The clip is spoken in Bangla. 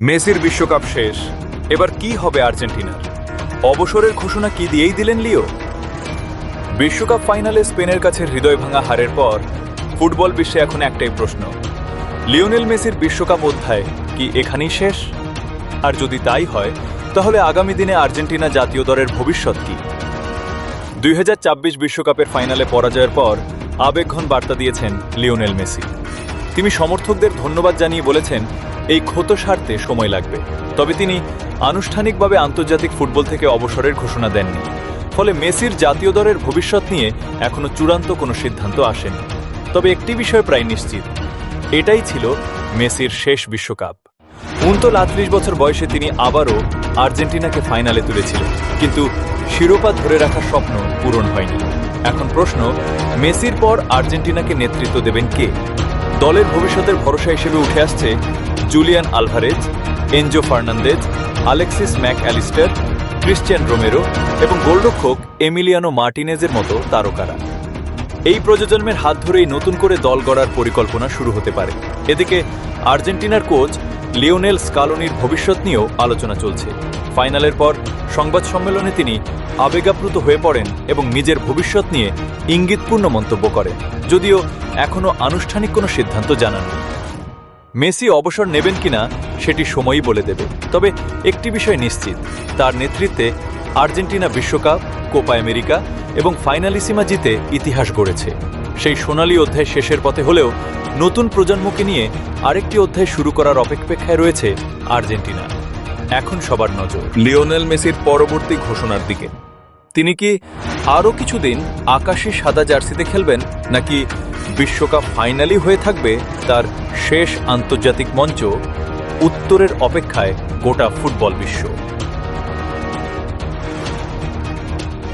মেসির বিশ্বকাপ শেষ। এবার কি হবে আর্জেন্টিনার? অবসরের ঘোষণা কি দিয়েই দিলেন লিও? বিশ্বকাপ ফাইনালে স্পেনের কাছে হৃদয় ভাঙা হারের পর ফুটবল বিশ্বে এখন একটাই প্রশ্ন, লিওনেল মেসির বিশ্বকাপ অধ্যায় কি এখানেই শেষ? আর যদি তাই হয়, তাহলে আগামী দিনে আর্জেন্টিনা জাতীয় দলের ভবিষ্যৎ কি? 2026 বিশ্বকাপের ফাইনালে পরাজয়ের পর আবেগঘন বার্তা দিয়েছেন লিওনেল মেসি। তিনি সমর্থকদের ধন্যবাদ জানিয়ে বলেছেন, এই ক্ষত সারতে সময় লাগবে। তবে তিনি আনুষ্ঠানিকভাবে আন্তর্জাতিক ফুটবল থেকে অবসরের ঘোষণা দেননি। ফলে মেসির জাতীয় দলের ভবিষ্যৎ নিয়ে এখনো চূড়ান্ত কোনো সিদ্ধান্ত আসেনি। তবে একটি বিষয় প্রায় নিশ্চিত, এটাই ছিল মেসির শেষ বিশ্বকাপ। 39 বছর বয়সে তিনি আবারও আর্জেন্টিনাকে ফাইনালে তুলেছিলেন, কিন্তু শিরোপা ধরে রাখার স্বপ্ন পূরণ হয়নি। এখন প্রশ্ন, মেসির পর আর্জেন্টিনাকে নেতৃত্ব দেবেন কে? দলের ভবিষ্যতের ভরসা হিসেবে উঠে আসছে Julian Alvarez, Enzo Fernandez, Alexis Mac Allister, Cristian Romero এবং গোলরক্ষক এমিলিয়ানো মার্টিনেজের মতো তারকারা। এই প্রজন্মের হাত ধরেই নতুন করে দল গড়ার পরিকল্পনা শুরু হতে পারে। এদিকে আর্জেন্টিনার কোচ লিওনেল স্কালোনির ভবিষ্যৎ নিয়েও আলোচনা চলছে। ফাইনালের পর সংবাদ সম্মেলনে তিনি আবেগাপ্লুত হয়ে পড়েন এবং নিজের ভবিষ্যৎ নিয়ে ইঙ্গিতপূর্ণ মন্তব্য করেন, যদিও এখনও আনুষ্ঠানিক কোনো সিদ্ধান্ত জানাননি। মেসি অবসর নেবেন কিনা সেটি সময়ই বলে দেবে। তবে একটি বিষয় নিশ্চিত, তার নেতৃত্বে আর্জেন্টিনা বিশ্বকাপ, কোপা আমেরিকা এবং ফাইনালিসিমা জিতে ইতিহাস গড়েছে। সেই সোনালী অধ্যায় শেষের পথে হলেও নতুন প্রজন্মকে নিয়ে আরেকটি অধ্যায় শুরু করার অপেক্ষায় রয়েছে আর্জেন্টিনা। এখন সবার নজর লিওনেল মেসির পরবর্তী ঘোষণার দিকে। তিনি কি আরও কিছুদিন আকাশী সাদা জার্সিতে খেলবেন, নাকি বিশ্বকাপ ফাইনালই হয়ে থাকবে তার শেষ আন্তর্জাতিক মঞ্চ? উত্তরের অপেক্ষায় গোটা ফুটবল বিশ্ব।